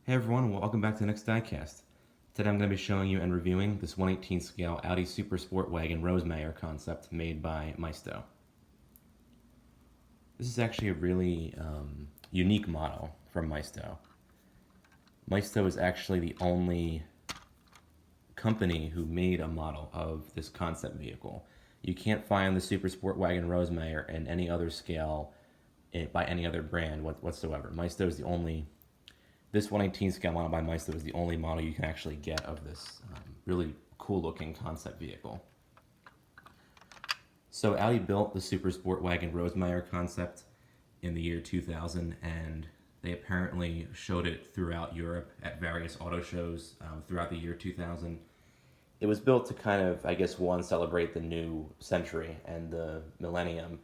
Hey everyone, welcome back to the next diecast. Today I'm going to be showing you and reviewing this 1/18 scale Audi Supersportwagen Rosemeyer concept made by Maisto. This is actually a really unique model from Maisto. Maisto is actually the only company who made a model of this concept vehicle. You can't find the Supersportwagen Rosemeyer in any other scale by any other brand whatsoever. Maisto is the only. This 1/18 scale model by Maisto is the only model you can actually get of this really cool looking concept vehicle. So Audi built the Supersportwagen Rosemeyer concept in the year 2000, and they apparently showed it throughout Europe at various auto shows throughout the year 2000. It was built to kind of, I guess, celebrate the new century and the millennium.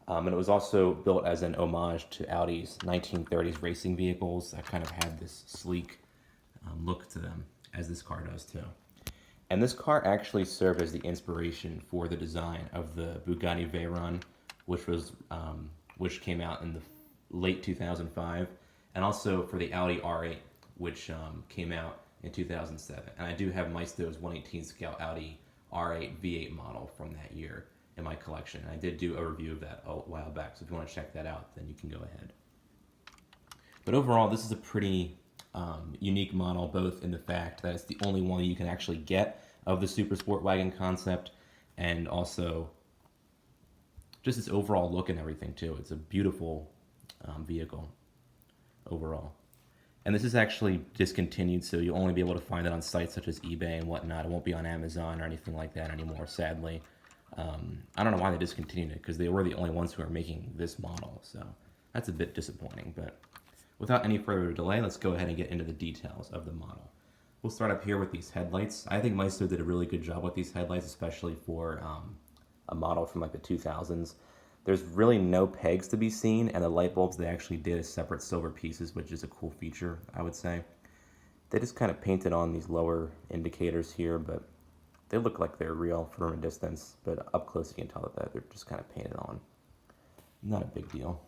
And it was also built as an homage to Audi's 1930s racing vehicles that kind of had this sleek look to them, as this car does too. And this car actually served as the inspiration for the design of the Bugatti Veyron, which came out in the late 2005, and also for the Audi R8, which came out in 2007. And I do have Maisto's 1/18 scale Audi R8 V8 model from that year in my collection. And I did do a review of that a while back, so if you want to check that out, then you can go ahead. But overall, this is a pretty unique model, both in the fact that it's the only one you can actually get of the Supersportwagen concept, and also just its overall look and everything too. It's a beautiful vehicle overall. And this is actually discontinued, so you'll only be able to find it on sites such as eBay and whatnot. It won't be on Amazon or anything like that anymore, sadly. I don't know why they discontinued it, because they were the only ones who are making this model, so that's a bit disappointing. But without any further delay, let's go ahead and get into the details of the model. We'll start up here with these headlights. I think Maisto did a really good job with these headlights, especially for a model from like the 2000s. There's really no pegs to be seen, and the light bulbs they actually did as separate silver pieces, which is a cool feature, I would say. They just kind of painted on these lower indicators here, but they look like they're real from a distance, but up close you can tell that they're just kind of painted on. Not a big deal.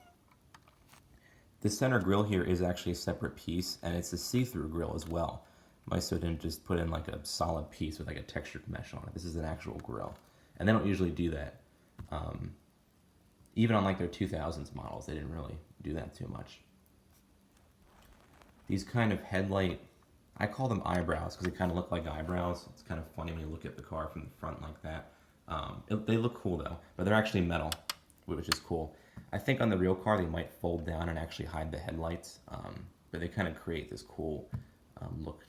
The center grille here is actually a separate piece, and it's a see-through grille as well. Maisto didn't just put in like a solid piece with like a textured mesh on it. This is an actual grille, and they don't usually do that. Even on like their 2000s models, they didn't really do that too much. These kind of headlight, I call them eyebrows because they kind of look like eyebrows. It's kind of funny when you look at the car from the front like that. They look cool though, but they're actually metal, which is cool. I think on the real car they might fold down and actually hide the headlights, but they kind of create this cool look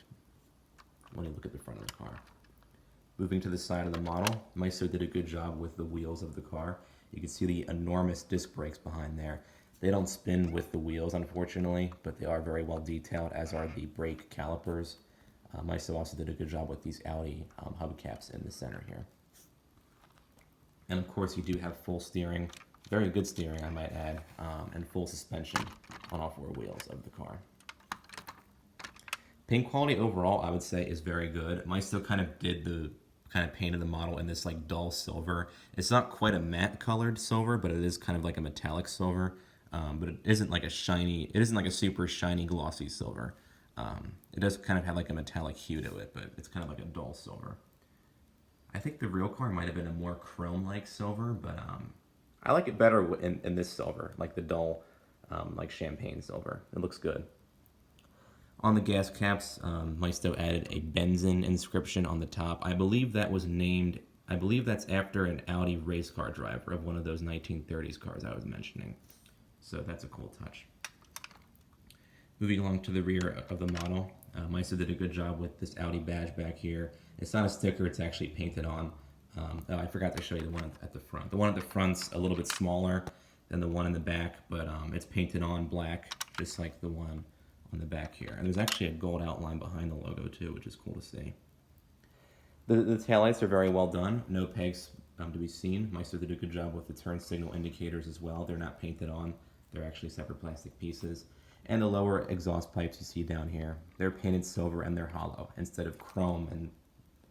when you look at the front of the car. Moving to the side of the model, Maisto did a good job with the wheels of the car. You can see the enormous disc brakes behind there. They don't spin with the wheels, unfortunately, but they are very well detailed, as are the brake calipers. Maisto also did a good job with these Audi hubcaps in the center here. And of course, you do have full steering, very good steering, I might add, and full suspension on all four wheels of the car. Paint quality overall, I would say, is very good. Maisto kind of painted the model in this like dull silver. It's not quite a matte colored silver, but it is kind of like a metallic silver. But it isn't like a super shiny glossy silver. It does kind of have like a metallic hue to it, but it's kind of like a dull silver. I think the real car might have been a more chrome-like silver, but I like it better in this silver, like the dull, like champagne silver. It looks good. On the gas caps, Maisto added a Benzin inscription on the top. I believe that's after an Audi race car driver of one of those 1930s cars I was mentioning. So that's a cool touch. Moving along to the rear of the model, Maisto did a good job with this Audi badge back here. It's not a sticker, it's actually painted on. Oh, I forgot to show you the one at the front. The one at the front's a little bit smaller than the one in the back, but it's painted on black, just like the one on the back here. And there's actually a gold outline behind the logo too, which is cool to see. The taillights are very well done. No pegs to be seen. Maisto did a good job with the turn signal indicators as well. They're not painted on. They're actually separate plastic pieces. And the lower exhaust pipes you see down here, they're painted silver and they're hollow instead of chrome and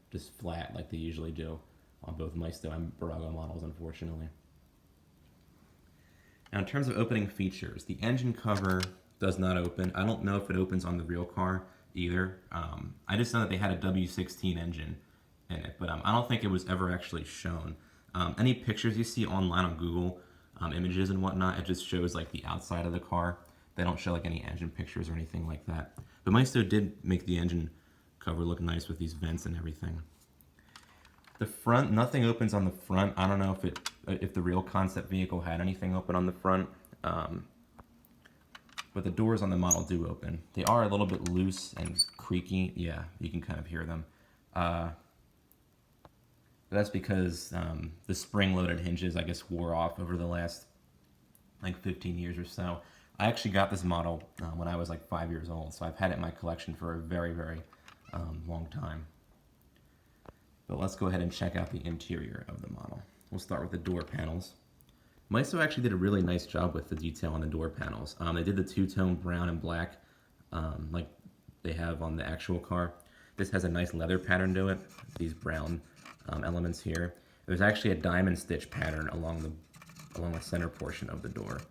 just flat like they usually do on both Maisto and Barago models, unfortunately. Now in terms of opening features, the engine cover does not open. I don't know if it opens on the real car either. I just know that they had a W16 engine in it, but I don't think it was ever actually shown. Any pictures you see online on Google, images and whatnot, it just shows like the outside of the car. They don't show like any engine pictures or anything like that. But Maisto did make the engine cover look nice with these vents and everything. The front, nothing opens on the front. I don't know if the real concept vehicle had anything open on the front. But the doors on the model do open. They are a little bit loose and creaky. Yeah, you can kind of hear them. But that's because the spring-loaded hinges, I guess, wore off over the last like 15 years or so. I actually got this model when I was like 5 years old, so I've had it in my collection for a very, very long time. But let's go ahead and check out the interior of the model. We'll start with the door panels. Maisto actually did a really nice job with the detail on the door panels. They did the two-tone brown and black like they have on the actual car. This has a nice leather pattern to it, these brown elements here. There's actually a diamond stitch pattern along the center portion of the door,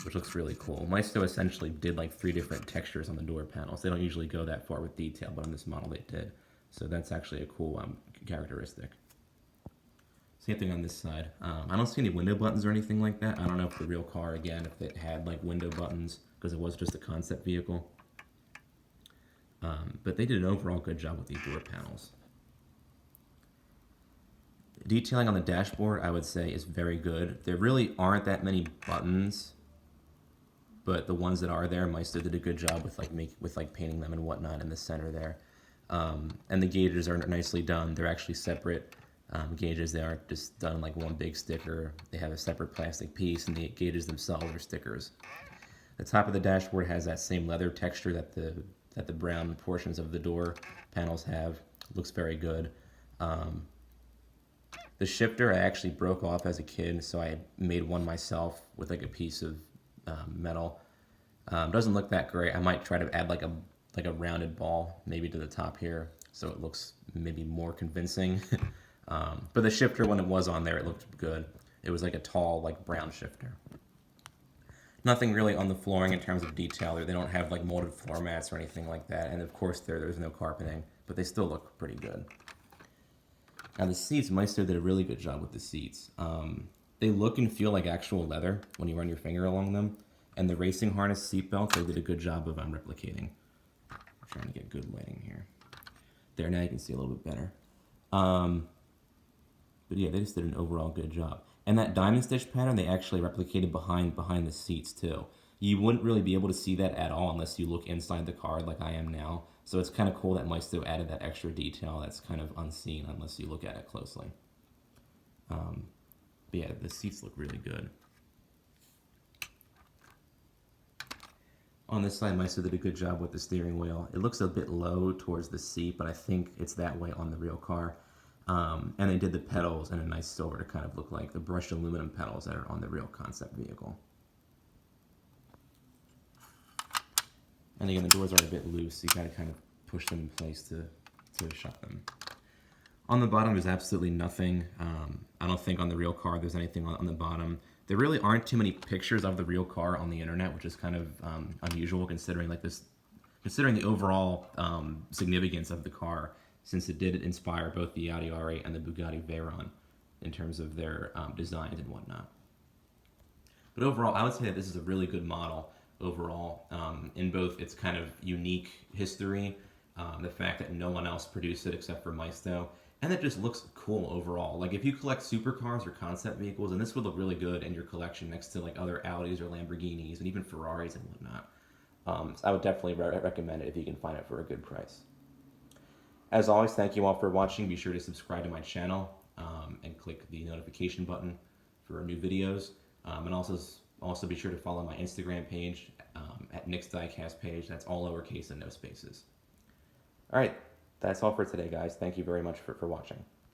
which looks really cool. Maisto essentially did like 3 different textures on the door panels. They don't usually go that far with detail, but on this model they did. So that's actually a cool characteristic. Same thing on this side. I don't see any window buttons or anything like that. I don't know if the real car, again, if it had like window buttons, because it was just a concept vehicle. But they did an overall good job with these door panels. Detailing on the dashboard, I would say, is very good. There really aren't that many buttons, but the ones that are there, Maisto did a good job with painting them and whatnot in the center there. And the gauges are nicely done. They're actually separate gauges. They aren't just done like one big sticker. They have a separate plastic piece, and the gauges themselves are stickers. The top of the dashboard has that same leather texture that the brown portions of the door panels have. Looks very good. The shifter I actually broke off as a kid, so I made one myself with like a piece of metal. Doesn't look that great. I might try to add like a rounded ball maybe to the top here, so it looks maybe more convincing. But the shifter, when it was on there, it looked good. It was like a tall, like brown shifter. Nothing really on the flooring in terms of detail. They don't have like molded floor mats or anything like that. And of course there's no carpeting, but they still look pretty good. Now the seats, Maisto did a really good job with the seats. They look and feel like actual leather when you run your finger along them. And the racing harness seat belt, they did a good job of replicating. I'm trying to get good lighting here. There, now you can see a little bit better. But yeah, they just did an overall good job. And that diamond stitch pattern, they actually replicated behind the seats too. You wouldn't really be able to see that at all unless you look inside the car like I am now. So it's kind of cool that Maisto added that extra detail that's kind of unseen unless you look at it closely. But yeah, the seats look really good. On this side, Maisto did a good job with the steering wheel. It looks a bit low towards the seat, but I think it's that way on the real car. And they did the pedals in a nice silver to kind of look like the brushed aluminum pedals that are on the real concept vehicle. And again, the doors are a bit loose, so you gotta kind of push them in place to shut them. On the bottom, there's absolutely nothing. I don't think on the real car there's anything on the bottom. There really aren't too many pictures of the real car on the internet, which is kind of unusual considering the overall significance of the car, since it did inspire both the Audi R8 and the Bugatti Veyron in terms of their designs and whatnot. But overall, I would say that this is a really good model overall, in both its kind of unique history, the fact that no one else produced it except for Maisto, and it just looks cool overall. Like if you collect supercars or concept vehicles, and this would look really good in your collection next to like other Audis or Lamborghinis and even Ferraris and whatnot. So I would definitely recommend it if you can find it for a good price. As always, thank you all for watching. Be sure to subscribe to my channel and click the notification button for new videos. And also be sure to follow my Instagram page at Nick's Diecast page. That's all lowercase and no spaces. All right, that's all for today, guys. Thank you very much for watching.